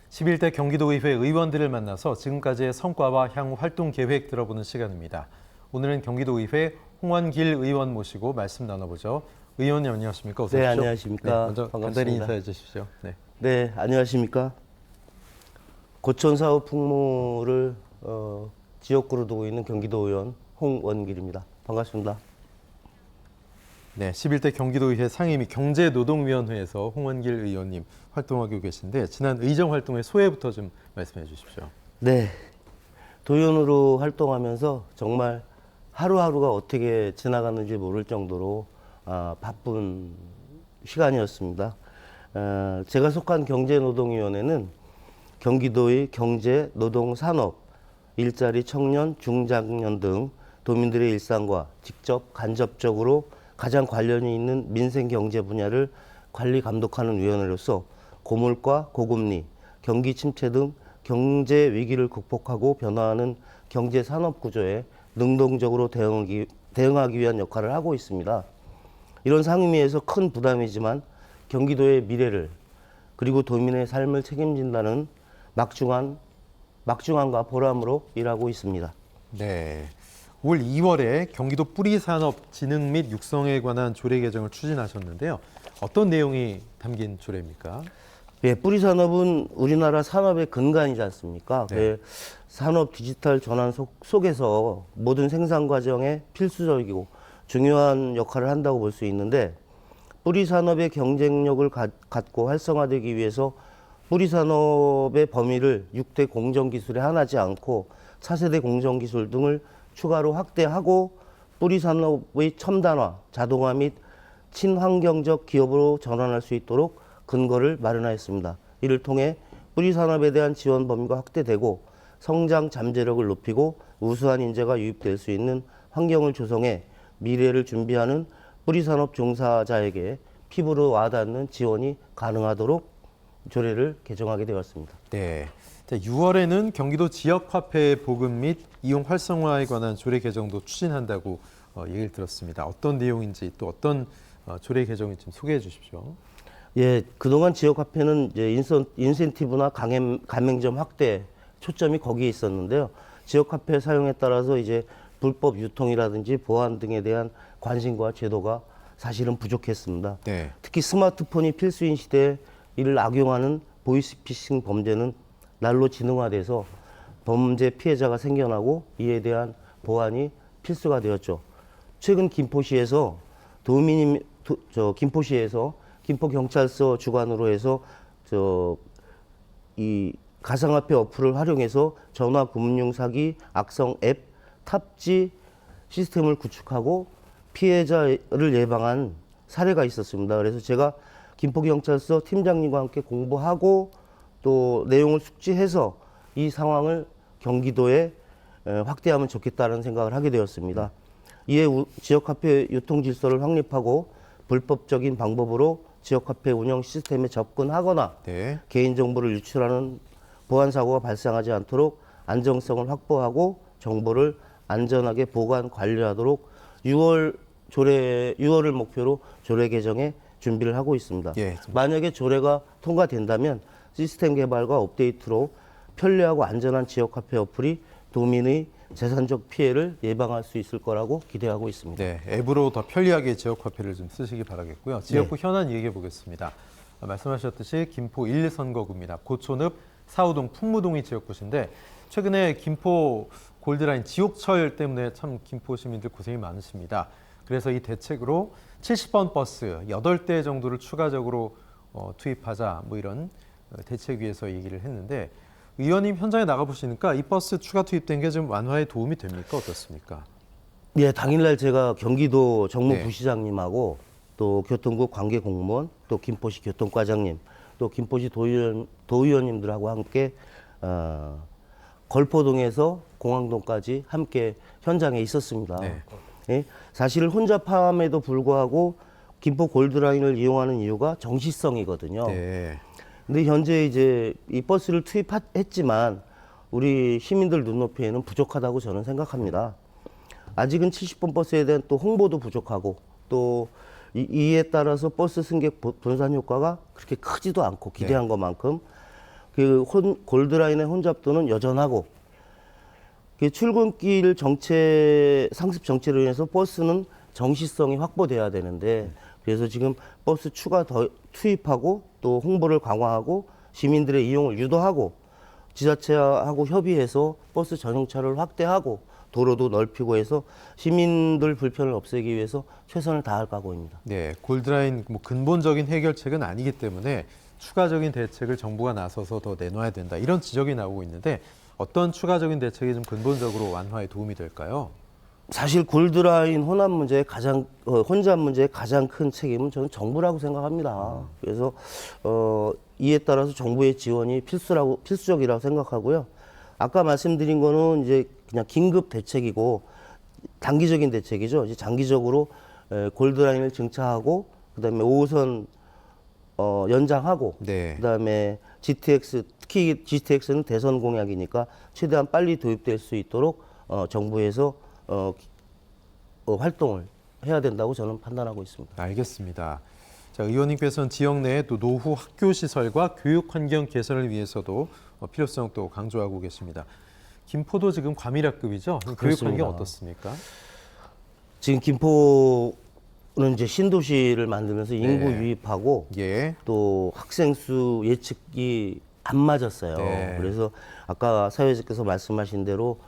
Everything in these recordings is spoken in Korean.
11대 경기도의회 의원들을 만나서 지금까지의 성과와 향후 활동 계획 들어보는 시간입니다. 오늘은 경기도의회 홍원길 의원 모시고 말씀 나눠보죠. 의원님 안녕하십니까? 어서 오십시오. 네, 안녕하십니까? 네, 먼저 반갑습니다. 간단히 인사해 주십시오. 네. 네, 안녕하십니까? 고촌사업 풍무를 지역구로 두고 있는 경기도 의원 홍원길입니다. 반갑습니다. 네, 11대 경기도의회 상임위 경제노동위원회에서 홍원길 의원님 활동하고 계신데 지난 의정 활동의 소회부터 좀 말씀해 주십시오. 네, 도의원으로 활동하면서 정말 하루하루가 어떻게 지나가는지 모를 정도로 바쁜 시간이었습니다. 제가 속한 경제노동위원회는 경기도의 경제, 노동, 산업, 일자리, 청년, 중장년 등 도민들의 일상과 직접 간접적으로 가장 관련이 있는 민생 경제 분야를 관리 감독하는 위원회로서 고물가, 고금리, 경기 침체 등 경제 위기를 극복하고 변화하는 경제 산업 구조에 능동적으로 대응하기 위한 역할을 하고 있습니다. 이런 상임위에서 큰 부담이지만 경기도의 미래를 그리고 도민의 삶을 책임진다는 막중함과 보람으로 일하고 있습니다. 네. 올 2월에 경기도 뿌리산업 진흥 및 육성에 관한 조례 개정을 추진하셨는데요. 어떤 내용이 담긴 조례입니까? 예, 뿌리산업은 우리나라 산업의 근간이지 않습니까? 네. 산업 디지털 전환 속에서 모든 생산 과정에 필수적이고 중요한 역할을 한다고 볼 수 있는데 뿌리산업의 경쟁력을 갖고 활성화되기 위해서 뿌리산업의 범위를 6대 공정기술에 한하지 않고 4세대 공정기술 등을 추가로 확대하고 뿌리산업의 첨단화, 자동화 및 친환경적 기업으로 전환할 수 있도록 근거를 마련하였습니다. 이를 통해 뿌리산업에 대한 지원 범위가 확대되고 성장 잠재력을 높이고 우수한 인재가 유입될 수 있는 환경을 조성해 미래를 준비하는 뿌리산업 종사자에게 피부로 와닿는 지원이 가능하도록 조례를 개정하게 되었습니다. 네. 6월에는 경기도 지역화폐 보급 및 이용 활성화에 관한 조례 개정도 추진한다고 얘기를 들었습니다. 어떤 내용인지 또 어떤 조례 개정인지 좀 소개해 주십시오. 예, 그동안 지역화폐는 이제 인센티브나 가맹점 확대 초점이 거기에 있었는데요. 지역화폐 사용에 따라서 이제 불법 유통이라든지 보안 등에 대한 관심과 제도가 사실은 부족했습니다. 네. 특히 스마트폰이 필수인 시대에 이를 악용하는 보이스피싱 범죄는 날로 진흥화돼서 범죄 피해자가 생겨나고 이에 대한 보안이 필수가 되었죠. 최근 김포시에서 김포경찰서 주관으로 해서 이 가상화폐 어플을 활용해서 전화 금융 사기 악성 앱 탑지 시스템을 구축하고 피해자를 예방한 사례가 있었습니다. 그래서 제가 김포경찰서 팀장님과 함께 공부하고 또 내용을 숙지해서 이 상황을 경기도에 확대하면 좋겠다는 생각을 하게 되었습니다. 이에 지역화폐 유통 질서를 확립하고 불법적인 방법으로 지역화폐 운영 시스템에 접근하거나 네. 개인정보를 유출하는 보안 사고가 발생하지 않도록 안정성을 확보하고 정보를 안전하게 보관 관리하도록 6월을 목표로 조례 개정에 준비를 하고 있습니다. 예, 만약에 조례가 통과된다면 시스템 개발과 업데이트로 편리하고 안전한 지역화폐 어플이 도민의 재산적 피해를 예방할 수 있을 거라고 기대하고 있습니다. 네, 앱으로 더 편리하게 지역화폐를 좀 쓰시기 바라겠고요. 지역구 현안 얘기해 보겠습니다. 말씀하셨듯이 김포 1선거구입니다. 고촌읍, 사우동, 풍무동이 지역구신데 최근에 김포 골드라인 지옥철 때문에 참 김포 시민들 고생이 많으십니다. 그래서 이 대책으로 70번 버스 8대 정도를 추가적으로 투입하자 뭐 이런 대책위에서 얘기를 했는데 의원님 현장에 나가보시니까 이 버스 추가 투입된 게 좀 완화에 도움이 됩니까? 어떻습니까? 예, 당일날 제가 경기도 네. 정무부시장님하고 또 교통국 관계 공무원, 또 김포시 교통과장님, 또 김포시 도의원님들하고 함께 걸포동에서 공항동까지 함께 현장에 있었습니다. 네. 예, 사실 혼잡함에도 불구하고 김포 골드라인을 이용하는 이유가 정시성이거든요. 네. 근데 현재 이제 이 버스를 투입했지만 우리 시민들 눈높이에는 부족하다고 저는 생각합니다. 아직은 70번 버스에 대한 또 홍보도 부족하고 또 이에 따라서 버스 승객 분산 효과가 그렇게 크지도 않고 기대한 것만큼 그 골드라인의 혼잡도는 여전하고 그 출근길 상습 정체로 인해서 버스는 정시성이 확보돼야 되는데 그래서 지금 버스 추가 더 투입하고 또 홍보를 강화하고 시민들의 이용을 유도하고 지자체하고 협의해서 버스 전용차를 확대하고 도로도 넓히고 해서 시민들 불편을 없애기 위해서 최선을 다할 각오입니다. 네, 골드라인 뭐 근본적인 해결책은 아니기 때문에 추가적인 대책을 정부가 나서서 더 내놔야 된다. 이런 지적이 나오고 있는데 어떤 추가적인 대책이 좀 근본적으로 완화에 도움이 될까요? 사실 골드라인 혼잡 문제의 가장 큰 책임은 저는 정부라고 생각합니다. 그래서 이에 따라서 정부의 지원이 필수적이라고 생각하고요. 아까 말씀드린 거는 이제 그냥 긴급 대책이고 단기적인 대책이죠. 이제 장기적으로 골드라인을 증차하고 그다음에 5호선 연장하고 네. 그다음에 GTX 특히 GTX는 대선 공약이니까 최대한 빨리 도입될 수 있도록 정부에서 활동을 해야 된다고 저는 판단하고 있습니다. 알겠습니다. 자, 의원님께서는 지역 내에 또 노후 학교 시설과 교육 환경 개선을 위해서도 필요성 또 강조하고 계십니다. 김포도 지금 과밀학급이죠? 교육 그렇습니다. 환경 어떻습니까? 지금 김포는 이제 신도시를 만들면서 인구 네. 유입하고 예. 또 학생 수 예측이 안 맞았어요. 네. 그래서 아까 사회자께서 말씀하신 대로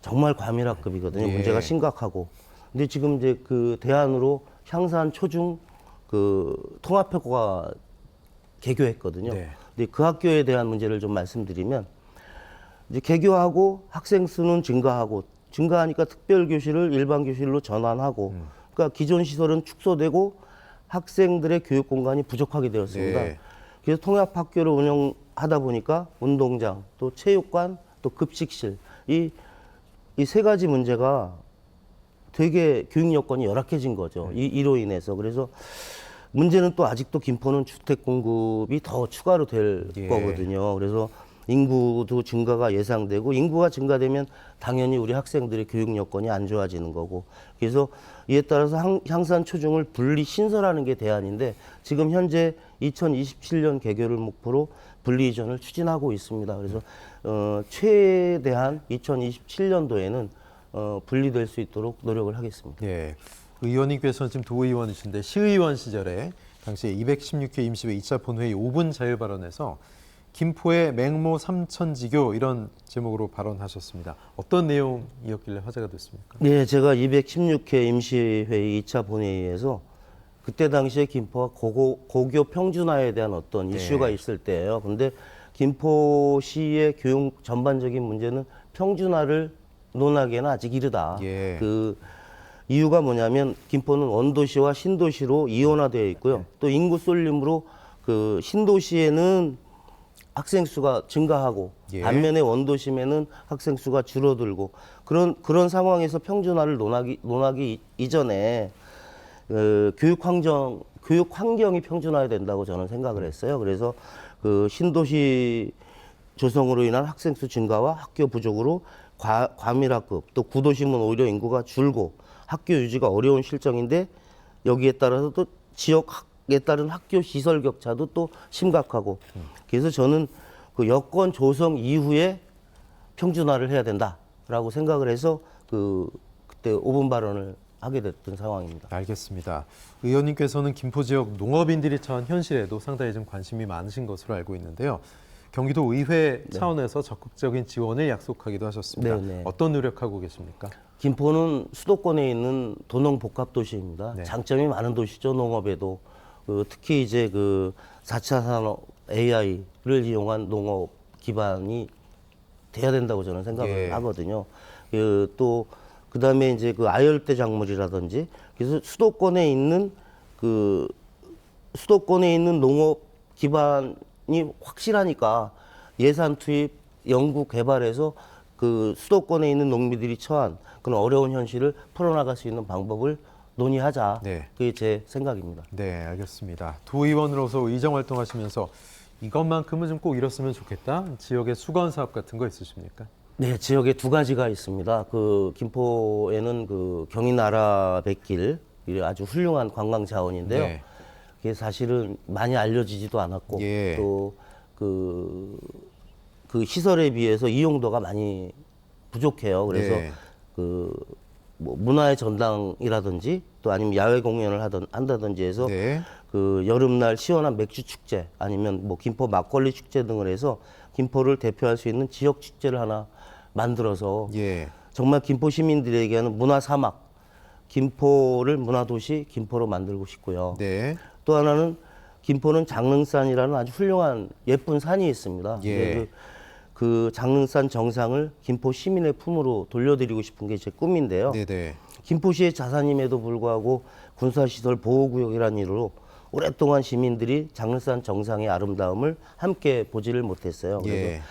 정말 과밀학급이거든요. 예. 문제가 심각하고. 근데 지금 이제 그 대안으로 향산 초중 그 통합학교가 개교했거든요. 네. 근데 그 학교에 대한 문제를 좀 말씀드리면 이제 개교하고 학생 수는 증가하니까 특별 교실을 일반 교실로 전환하고 그러니까 기존 시설은 축소되고 학생들의 교육 공간이 부족하게 되었습니다. 네. 그래서 통합 학교를 운영하다 보니까 운동장, 또 체육관, 또 급식실 이 세 가지 문제가 되게 교육 여건이 열악해진 거죠. 이로 인해서. 그래서 문제는 또 아직도 김포는 주택 공급이 더 추가로 될 예. 거거든요. 그래서 인구도 증가가 예상되고 인구가 증가되면 당연히 우리 학생들의 교육 여건이 안 좋아지는 거고 그래서 이에 따라서 향산 초중을 분리 신설하는 게 대안인데 지금 현재 2027년 개교를 목표로 분리 이전을 추진하고 있습니다. 그래서 최대한 2027년도에는 분리될 수 있도록 노력을 하겠습니다. 예. 의원님께서는 지금 도의원이신데 시의원 시절에 당시 216회 임시회 2차 본회의 5분 자유 발언에서 김포의 맹모 삼천지교 이런 제목으로 발언하셨습니다. 어떤 내용이었길래 화제가 됐습니까? 네, 제가 216회 임시회의 2차 본회의에서 그때 당시에 김포가 고교 평준화에 대한 어떤 네. 이슈가 있을 때예요. 근데 김포시의 교육 전반적인 문제는 평준화를 논하기에는 아직 이르다. 예. 그 이유가 뭐냐면 김포는 원도시와 신도시로 이원화되어 있고요. 또 인구 쏠림으로 그 신도시에는 학생 수가 증가하고 예. 반면에 원도심에는 학생 수가 줄어들고 그런 상황에서 평준화를 논하기 이전에 교육 환경이 평준화해야 된다고 저는 생각을 했어요. 그래서 그 신도시 조성으로 인한 학생 수 증가와 학교 부족으로 과밀학급 또 구도심은 오히려 인구가 줄고 학교 유지가 어려운 실정인데 여기에 따라서 또 지역에 따른 학교 시설 격차도 또 심각하고 그래서 저는 그 여건 조성 이후에 평준화를 해야 된다라고 생각을 해서 그때 5분 발언을 하게 됐던 상황입니다. 알겠습니다. 의원님께서는 김포 지역 농업인들이 처한 현실에도 상당히 좀 관심이 많으신 것으로 알고 있는데요. 경기도 의회 차원에서 적극적인 지원을 약속하기도 하셨습니다. 네. 어떤 노력하고 계십니까? 김포는 수도권에 있는 도농 복합 도시입니다. 네. 장점이 많은 도시죠. 농업에도 특히 이제 그 4차 산업 AI를 이용한 농업 기반이 돼야 된다고 저는 생각을 예. 하거든요. 또 그다음에 이제 그 아열대 작물이라든지 그래서 수도권에 있는 농업 기반이 확실하니까 예산 투입, 연구 개발해서 그 수도권에 있는 농민들이 처한 그런 어려운 현실을 풀어나갈 수 있는 방법을 논의하자. 네. 그게 제 생각입니다. 네, 알겠습니다. 도의원으로서 의정 활동하시면서 이것만큼은 좀 꼭 이뤘으면 좋겠다. 지역의 수건 사업 같은 거 있으십니까? 네, 지역에 두 가지가 있습니다. 그 김포에는 그 경인나라 뱃길 아주 훌륭한 관광 자원인데요. 네. 그게 사실은 많이 알려지지도 않았고 예. 또 그 시설에 비해서 이용도가 많이 부족해요. 그래서 네. 뭐 문화의 전당이라든지 또 아니면 야외 공연을 한다든지 해서 네. 그 여름날 시원한 맥주 축제 아니면 뭐 김포 막걸리 축제 등을 해서 김포를 대표할 수 있는 지역 축제를 하나 만들어서 예. 정말 김포 시민들에게는 문화 사막, 김포를 문화도시 김포로 만들고 싶고요. 네. 또 하나는 김포는 장릉산이라는 아주 훌륭한 예쁜 산이 있습니다. 예. 근데 그 장릉산 정상을 김포 시민의 품으로 돌려드리고 싶은 게 제 꿈인데요. 네네. 김포시의 자산임에도 불구하고 군사시설 보호구역이라는 이유로 오랫동안 시민들이 장릉산 정상의 아름다움을 함께 보지를 못했어요. 그래서 예.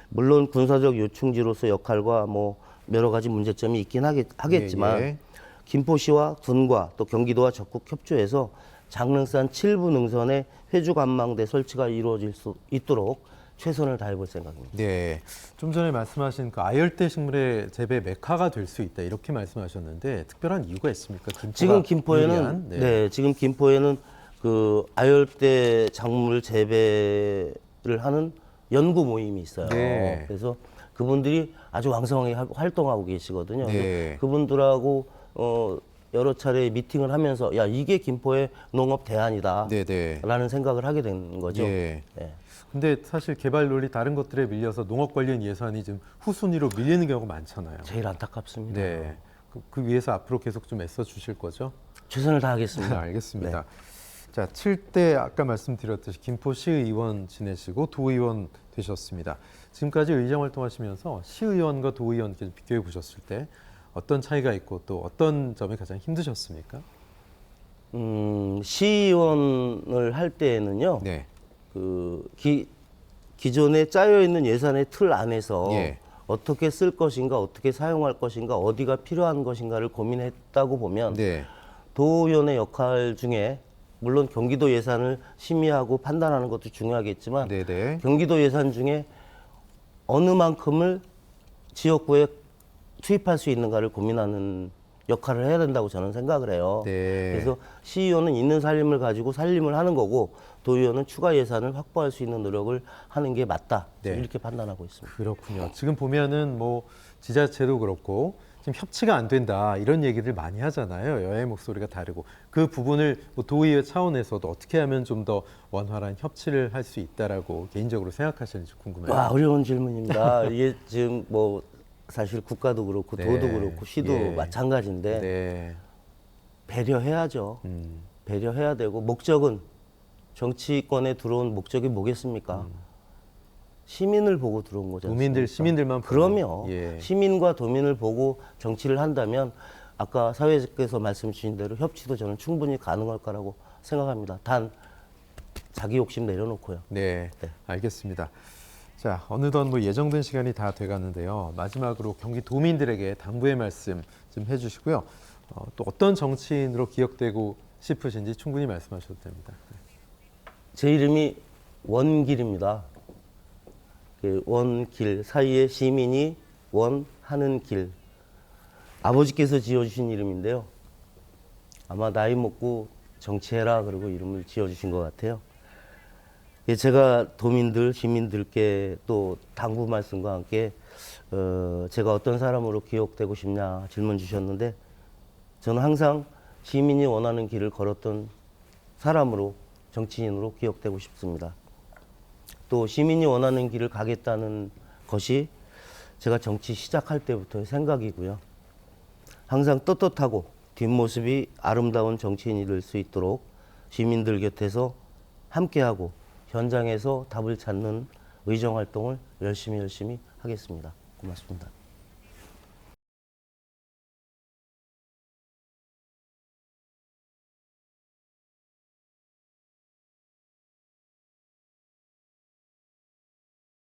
물론 군사적 요충지로서 역할과 뭐 여러 가지 문제점이 있긴 하겠지만 예. 김포시와 군과 또 경기도와 적극 협조해서 장릉산 7부 능선에 회주관망대 설치가 이루어질 수 있도록 최선을 다해볼 생각입니다. 네. 좀 전에 말씀하신 그 아열대 식물의 재배 메카가 될 수 있다 이렇게 말씀하셨는데 특별한 이유가 있습니까? 김포가 지금 김포에는 유리한? 네, 지금 김포에는 그 아열대 작물 재배를 하는 연구 모임이 있어요. 네. 그래서 그분들이 아주 왕성하게 활동하고 계시거든요. 네. 그래서 그분들하고 여러 차례 미팅을 하면서 야 이게 김포의 농업 대안이다라는 네네. 생각을 하게 된 거죠. 예. 네. 근데 사실 개발 논리 다른 것들에 밀려서 농업 관련 예산이 좀 후순위로 밀리는 경우가 많잖아요. 제일 안타깝습니다. 네. 그 위해서 앞으로 계속 좀 애써 주실 거죠? 최선을 네, 다하겠습니다. 알겠습니다. 자, 7대 아까 말씀드렸듯이 김포시의원 지내시고 도의원 되셨습니다. 지금까지 의정 활동하시면서 시의원과 도의원 이렇게 비교해 보셨을 때 어떤 차이가 있고 또 어떤 점이 가장 힘드셨습니까? 시의원을 할 때에는요. 네. 기존에 짜여 있는 예산의 틀 안에서 예. 어떻게 쓸 것인가, 어떻게 사용할 것인가, 어디가 필요한 것인가를 고민했다고 보면 네. 도의원의 역할 중에 물론 경기도 예산을 심의하고 판단하는 것도 중요하겠지만 네네. 경기도 예산 중에 어느 만큼을 지역구에 투입할 수 있는가를 고민하는 역할을 해야 된다고 저는 생각을 해요. 네. 그래서 시의원은 있는 살림을 가지고 살림을 하는 거고 도의원은 추가 예산을 확보할 수 있는 노력을 하는 게 맞다. 네. 이렇게 판단하고 있습니다. 그렇군요. 지금 보면은 뭐 지자체도 그렇고 지금 협치가 안 된다 이런 얘기들 많이 하잖아요. 여야의 목소리가 다르고 그 부분을 뭐 도의회 차원에서도 어떻게 하면 좀 더 원활한 협치를 할 수 있다라고 개인적으로 생각하시는지 궁금해요. 와 어려운 질문입니다. 이게 지금 뭐 사실 국가도 그렇고 네. 도도 그렇고 시도 예. 마찬가지인데 네. 배려해야죠. 배려해야 되고 목적은 정치권에 들어온 목적이 뭐겠습니까? 시민을 보고 들어온 거죠. 도민들 시민들만 보고. 그럼요. 예. 시민과 도민을 보고 정치를 한다면 아까 사회자께서 말씀 주신 대로 협치도 저는 충분히 가능할 거라고 생각합니다. 단 자기 욕심 내려놓고요. 네, 네. 알겠습니다. 자, 어느덧 뭐 예정된 시간이 다 돼가는데요. 마지막으로 경기 도민들에게 당부의 말씀 좀 해주시고요. 또 어떤 정치인으로 기억되고 싶으신지 충분히 말씀하셔도 됩니다. 제 이름이 원길입니다. 그 원길 사이에 시민이 원하는 길. 아버지께서 지어주신 이름인데요. 아마 나이 먹고 정치해라 그러고 이름을 지어주신 것 같아요. 예, 제가 도민들, 시민들께 또 당부 말씀과 함께 제가 어떤 사람으로 기억되고 싶냐 질문 주셨는데 저는 항상 시민이 원하는 길을 걸었던 사람으로 정치인으로 기억되고 싶습니다. 또 시민이 원하는 길을 가겠다는 것이 제가 정치 시작할 때부터의 생각이고요. 항상 떳떳하고 뒷모습이 아름다운 정치인이 될 수 있도록 시민들 곁에서 함께하고 현장에서 답을 찾는 의정 활동을 열심히 하겠습니다. 고맙습니다.